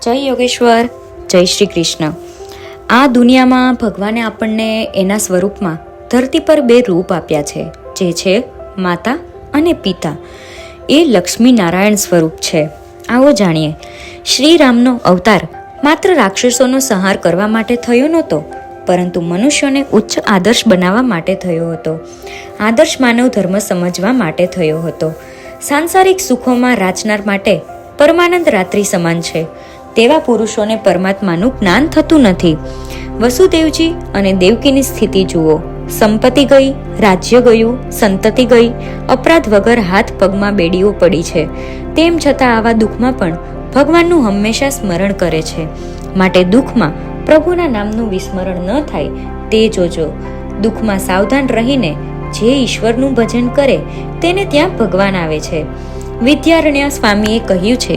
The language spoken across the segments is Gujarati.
જય યોગેશ્વર, જય શ્રી કૃષ્ણ. આ દુનિયામાં ભગવાને આપણને એના સ્વરૂપમાં ધરતી પર બે રૂપ આપ્યા છે, જે છે માતા અને પિતા. એ લક્ષ્મી નારાયણ સ્વરૂપ છે. આવો જાણીએ. શ્રી રામનો અવતાર માત્ર રાક્ષસોનો સંહાર કરવા માટે થયો નહોતો, પરંતુ મનુષ્યોને ઉચ્ચ આદર્શ બનાવવા માટે થયો હતો. આદર્શ માનવ ધર્મ સમજવા માટે થયો હતો. સાંસારિક સુખોમાં રાચનાર માટે પરમાનંદ રાત્રિ સમાન છે. તેવા પુરુષોને પરમાત્માનું જ્ઞાન થતું નથી. વસુદેવજી અને દેવકીની સ્થિતિ જુઓ. સંપત્તિ ગઈ, રાજ્ય ગયું, સંતતિ ગઈ, અપરાધ વગર હાથ પગમાં બેડીઓ પડી છે. તેમ છતાં આવા દુઃખમાં પણ ભગવાનનું હંમેશા સ્મરણ કરે છે. માટે દુઃખમાં પ્રભુના નામનું વિસ્મરણ ન થાય તે જોજો. દુઃખમાં સાવધાન રહીને જે ઈશ્વરનું ભજન કરે તેને ત્યાં ભગવાન આવે છે. વિદ્યારણ્ય સ્વામીએ કહ્યું છે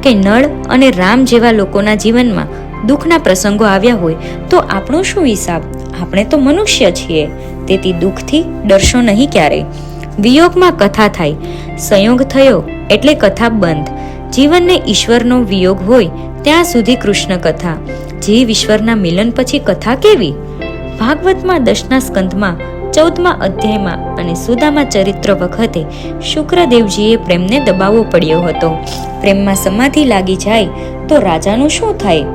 કે નળ અને રામ જેવા લોકોના જીવનમાં દુઃખના પ્રસંગો આવ્યા હોય તો આપણો શું હિસાબ? આપણે તો મનુષ્ય છીએ, તેથી દુઃખથી ડરશો નહીં ક્યારેય. વિયોગમાં કથા થાય, સંયોગ થયો એટલે કથા બંધ. જીવનને ઈશ્વરનો વિયોગ હોય ત્યાં સુધી કૃષ્ણ કથા. જીવ ઈશ્વરના મિલન પછી કથા કેવી? ભાગવતમાં 10ના સ્કંદમાં 14મા અધ્યાયમાં અને સુદામા ચરિત્ર વખતે શુક્રદેવજીએ પ્રેમને દબાવવો પડ્યો હતો. પ્રેમમાં સમાધિ લાગી જાય તો રાજાનું શું થાય?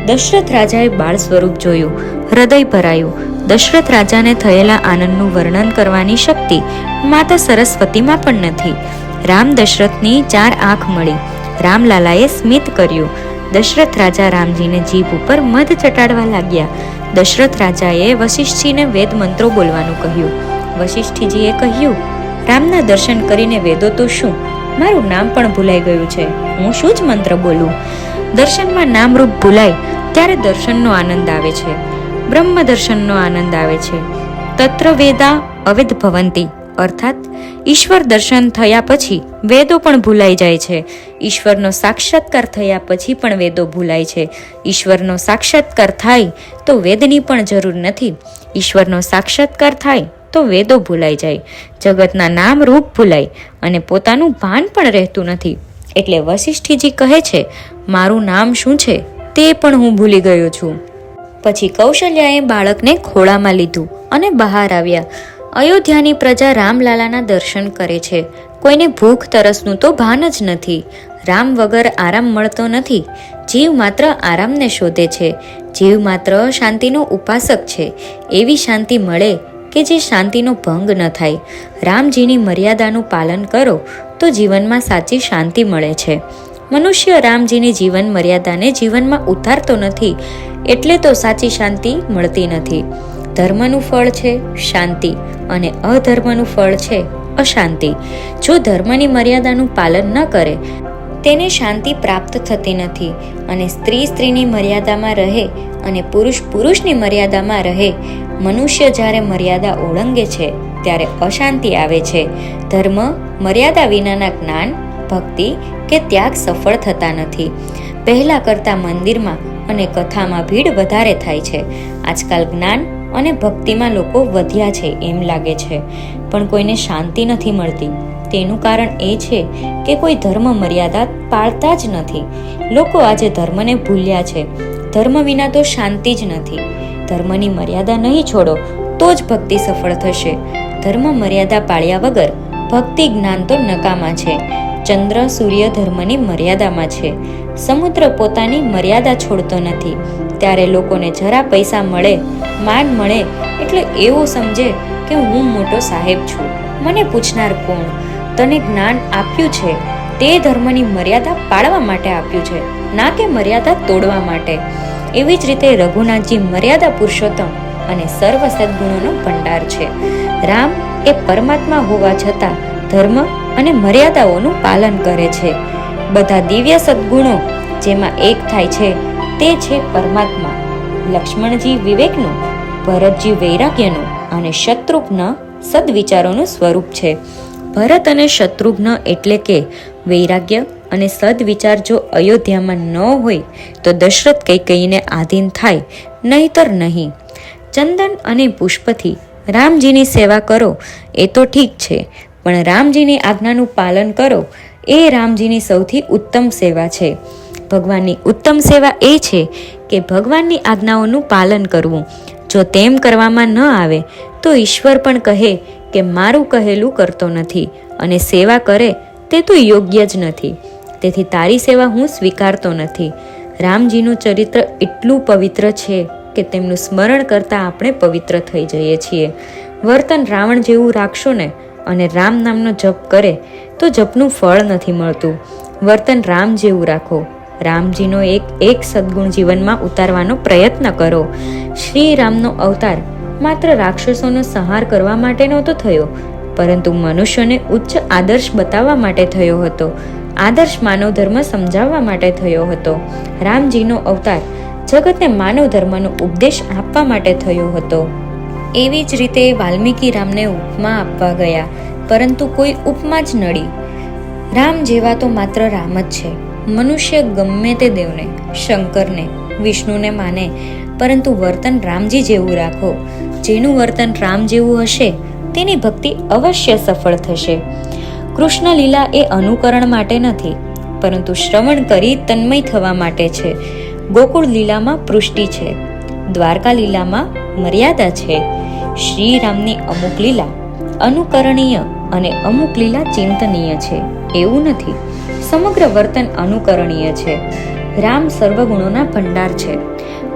દશરથ રાજાએ બાળ સ્વરૂપ જોયું, હૃદય ભરાયું. દશરથ રાજાને થયેલા આનંદનું વર્ણન કરવાની શક્તિ માતા સરસ્વતીમાં પણ નથી. રામ દશરથની 4 આંખ મળી. રામલાલાએ સ્મિત કર્યું. દશરથ રાજા રામજીને જીભ ઉપર મધ ચટાડવા લાગ્યા. દશરથ રાજાએ વશિષ્ઠજીને વેદ મંત્રો બોલવાનું કહ્યું. વશિષ્ઠજીએ કહ્યું, રામના દર્શન કરીને વેદો તો શું, મારું નામ પણ ભૂલાઈ ગયું છે, હું શું જ મંત્ર બોલું? દર્શનમાં નામરૂપ ભૂલાય ત્યારે દર્શનનો આનંદ આવે છે, બ્રહ્મ દર્શનનો આનંદ આવે છે. તત્ર વેદા અવેદ ભવંતી, અર્થાત ઈશ્વર દર્શન થયા પછી વેદો પણ ભૂલાઈ જાય છે. ઈશ્વરનો સાક્ષાત્કાર થયા પછી પણ વેદો ભૂલાય છે. ઈશ્વરનો સાક્ષાત્કાર થાય તો વેદની પણ જરૂર નથી. ઈશ્વરનો સાક્ષાત્કાર થાય તો વેદો ભૂલાઈ જાય. જગતના નામ રૂપ ભૂલાય અને પોતાનું ભાન પણ રહેતું નથી. એટલે વશિષ્ઠજી કહે છે, મારું નામ શું છે તે પણ હું ભૂલી ગયો છું. પછી કૌશલ્યાએ બાળકને ખોળામાં લીધું અને બહાર આવ્યા. અયોધ્યાની પ્રજા રામલાલાના દર્શન કરે છે. કોઈને ભૂખ તરસનું તો ભાન જ નથી. રામ વગર આરામ મળતો નથી. જીવ માત્ર આરામને શોધે છે. જીવ માત્ર શાંતિનો ઉપાસક છે. એવી શાંતિ મળે કે જે શાંતિનો ભંગ ન થાય. રામજીની મર્યાદાનું પાલન કરો તો જીવનમાં સાચી શાંતિ મળે છે. મનુષ્ય રામજીની જીવન મર્યાદાને જીવનમાં ઉતારતો નથી, એટલે તો સાચી શાંતિ મળતી નથી. ધર્મનું ફળ છે શાંતિ અને અધર્મનું ફળ છે અશાંતિ. જો ધર્મની મર્યાદાનું પાલન ન કરે તેને શાંતિ પ્રાપ્ત થતી નથી. અને સ્ત્રી સ્ત્રીની મર્યાદામાં રહે અને પુરુષ પુરુષની મર્યાદામાં રહે. મનુષ્ય જ્યારે મર્યાદા ઓળંગે છે ત્યારે અશાંતિ આવે છે. ધર્મ મર્યાદા વિનાના જ્ઞાન, ભક્તિ કે ત્યાગ સફળ થતા નથી. પહેલા કરતાં મંદિરમાં અને કથામાં ભીડ વધારે થાય છે. આજકાલ જ્ઞાન અને ભક્તિમાં લોકો વધ્યા છે એમ લાગે છે, પણ કોઈને શાંતિ નથી મળતી. તેનું કારણ એ છે કે કોઈ ધર્મ મર્યાદા પાળતા જ નથી. લોકો આજે ધર્મને ભૂલ્યા છે. ધર્મ વિના તો શાંતિ જ નથી. ધર્મની મર્યાદા નહીં છોડો તો જ ભક્તિ સફળ થશે. ધર્મ મર્યાદા પાળ્યા વગર ભક્તિ જ્ઞાન તો નકામા છે. ચંદ્ર સૂર્ય ધર્મની મર્યાદામાં છે. સમુદ્ર પોતાની મર્યાદા છોડતો નથી. ત્યારે લોકોને જરા પૈસા મળે, માન મળે એટલે એવું સમજે કે હું મોટો સાહેબ છું, મને પૂછનાર કોણ? તને જ્ઞાન આપ્યું છે તે ધર્મની મર્યાદા પાળવા માટે આપ્યું છે, ના કે મર્યાદા તોડવા માટે. એવી જ રીતે રઘુનાથજી મર્યાદા પુરુષોત્તમ અને સર્વ સદગુણોનો ભંડાર છે. રામ એ પરમાત્મા હોવા છતાં ધર્મ અને મર્યાદાઓનું પાલન કરે છે. બધા દિવ્ય સદગુણો જેમાં એક થાય છે તે છે પરમાત્મા. લક્ષ્મણજી વિવેકનું, ભરતજી વૈરાગ્યનું અને શત્રુઘ્ન સદવિચારોનું સ્વરૂપ છે. ભરત અને શત્રુઘ્ન એટલે કે વૈરાગ્ય અને સદવિચાર જો અયોધ્યામાં ન હોય તો દશરથ કૈકેયીને આધીન થાય, નહીતર નહીં. ચંદન અને પુષ્પથી રામજીની સેવા કરો એ તો ઠીક છે, પણ રામજીની આજ્ઞાનું પાલન કરો એ રામજીની સૌથી ઉત્તમ સેવા છે. ભગવાનની ઉત્તમ સેવા એ છે કે ભગવાનની આજ્ઞાઓનું પાલન કરવું. જો તેમ કરવામાં ન આવે તો ઈશ્વર પણ કહે કે મારું કહેલું કરતો નથી અને સેવા કરે તે તો યોગ્ય જ નથી, તેથી તારી સેવા હું સ્વીકારતો નથી. રામજીનું ચરિત્ર એટલું પવિત્ર છે કે તેમનું સ્મરણ કરતાં આપણે પવિત્ર થઈ જઈએ છીએ. વર્તન રાવણ જેવું રાખશો ને અને રામ નામનો જપ કરે તો જપનું ફળ નથી મળતું. વર્તન રામ જેવું રાખો. રામજીનો એક સદગુણ જીવનમાં ઉતારવાનો પ્રયત્ન કરો. શ્રી રામનો અવતાર માત્ર રાક્ષસોનો સંહાર કરવા માટે નહોતો થયો, પરંતુ મનુષ્યને ઉચ્ચ આદર્શ બતાવવા માટે થયો હતો. આદર્શ માનવ ધર્મ સમજાવવા માટે થયો હતો. રામજીનો અવતાર જગતને માનવ ધર્મનો ઉપદેશ આપવા માટે થયો હતો. એવી જ રીતે વાલ્મીકી રામને ઉપમા આપવા ગયા, પરંતુ કોઈ ઉપમા જ નડી. રામ જેવા તો માત્ર રામ જ છે. મનુષ્ય ગમે તે દેવને, શંકરને, વિષ્ણુને માને, પરંતુ વર્તન રામજી જેવું રાખો. જેનું વર્તન રામ જેવું હશે તેની ભક્તિ અવશ્ય સફળ થશે. કૃષ્ણ લીલા એ અનુકરણ માટે નથી, પરંતુ શ્રવણ કરી તન્મય થવા માટે છે. ગોકુળ લીલામાં પૃષ્ટિ છે, દ્વારકા લીલામાં મર્યાદા છે. શ્રી રામની અમુક લીલા અનુકરણીય અને અમુક લીલા ચિંતનીય છે એવું નથી. સમગ્ર વર્તન અનુકરણીય છે. રામ સર્વગુણોના ભંડાર છે.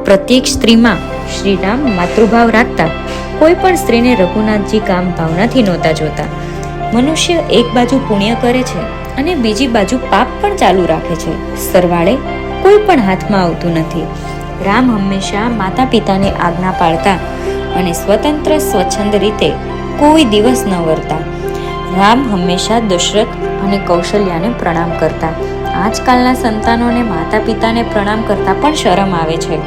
પ્રત્યેક સ્ત્રીમાં શ્રી રામ માતૃભાવ રાખતા કોઈ પણ સ્ત્રીને રઘુનાથજી કામ ભાવનાથી નહોતા જોતા. મનુષ્ય એક બાજુ પુણ્ય કરે છે અને બીજી બાજુ પાપ પણ ચાલુ રાખે છે. સરવાળે કોઈ પણ હાથમાં આવતું નથી. રામ હંમેશા માતા પિતાની આજ્ઞા પાળતા અને સ્વતંત્ર સ્વચ્છંદ રીતે કોઈ દિવસ ન વર્તા. રામ હંમેશા દશરથ અને કૌશલ્યાને પ્રણામ કરતા. આજકાલના સંતાનોને માતા પિતાને પ્રણામ કરતા પણ શરમ આવે છે.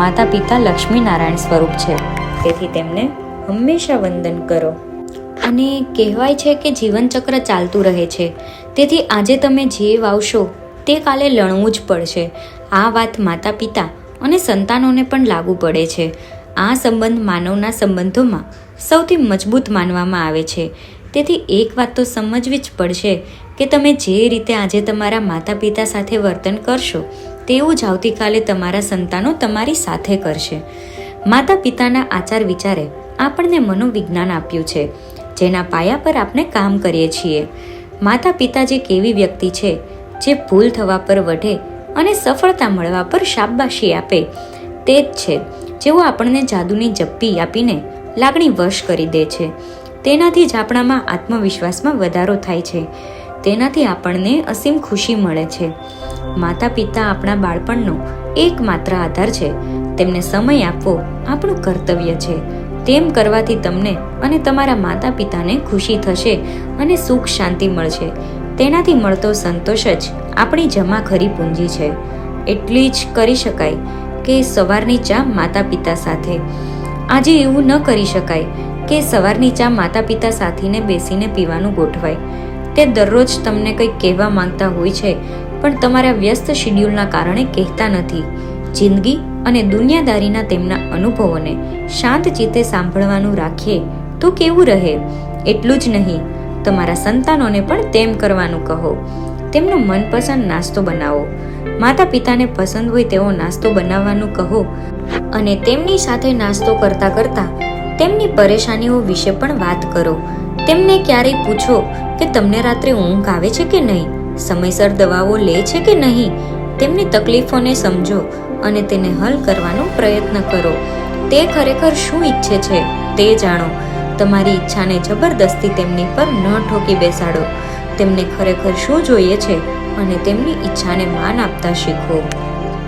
માતા પિતા લક્ષ્મી નારાયણ સ્વરૂપ છે, તેથી તેમને હંમેશા વંદન કરો. અને કહેવાય છે કે જીવનચક્ર ચાલતું રહે છે, તેથી આજે તમે જે વાવશો તે કાલે લણવું જ પડશે. આ વાત માતા પિતા અને સંતાનોને પણ લાગુ પડે છે. આ સંબંધ માનવના સંબંધોમાં સૌથી મજબૂત માનવામાં આવે છે. તેથી એક વાત તો સમજવી જ પડશે કે તમે જે રીતે આજે તમારા માતા પિતા સાથે વર્તન કરશો તેવું જ આવતીકાલે તમારા સંતાનો તમારી સાથે કરશે. માતા પિતાના આચાર વિચારે આપણને મનોવિજ્ઞાન આપ્યું છે, જેના પાયા પર આપણે કામ કરીએ છીએ. માતા પિતા જે કેવી વ્યક્તિ છે, જે ભૂલ થવા પર વઢે અને સફળતા મળવા પર શાબાશી આપે, તે જ છે જેઓ આપણને જાદુની જપ્પી આપીને લાગણી વશ કરી દે છે. તેનાથી જ આપણામાં આત્મવિશ્વાસમાં વધારો થાય છે. તેનાથી આપણને અસીમ ખુશી મળે છે. માતા પિતા આપણા બાળપણનો એકમાત્ર આધાર છે. તેમને સમય આપવો આપણું કર્તવ્ય છે. તેમ કરવાથી તમને અને તમારા માતા પિતાને ખુશી થશે અને સુખ શાંતિ મળશે. તેનાથી મળતો સંતોષ જ આપણી જમા ખરી પૂંજી છે. એટલી જ કરી શકાય કે સવારની ચા માતા પિતા સાથે. આજે એવું ન કરી શકાય કે સવારની ચા માતા પિતા સાથીને બેસીને પીવાનું ગોઠવાય. તે દરરોજ તમને કંઈક કહેવા માંગતા હોય છે, પણ તમારા વ્યસ્ત શિડ્યુલના કારણે કહેતા નથી. જિંદગી અને દુનિયાદારીના તેમના અનુભવોને શાંત ચિત્તે સાંભળવાનું રાખીએ તો કેવું રહે. એટલું જ નહીં, તમારા સંતાનોને પણ તેમ કરવાનું કહો. તેમનો મનપસંદ નાસ્તો બનાવો. માતા પિતાને પસંદ હોય તેવો નાસ્તો બનાવવાનું કહો અને તેમની સાથે નાસ્તો કરતા કરતા તેમની પરેશાનીઓ વિશે પણ વાત કરો. તેમને ક્યારેય પૂછો કે તમને રાત્રે ઊંઘ આવે છે કે નહીં, સમયસર દવાઓ લે છે કે નહીં. તેમની તકલીફોને સમજો અને તેને હલ કરવાનો પ્રયત્ન કરો. તે ખરેખર શું ઈચ્છે છે તે જાણો. તમારી ઈચ્છાને જબરદસ્તી તેમની પર ન ઠોકી બેસાડો. તેમને ખરેખર શું જોઈએ છે અને તેમની ઈચ્છાને માન આપતા શીખો.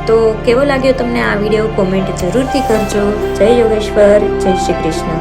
તો કેવો લાગ્યો તમને આ વિડીયો? કોમેન્ટ જરૂરથી કરજો. જય યોગેશ્વર, જય શ્રી કૃષ્ણ.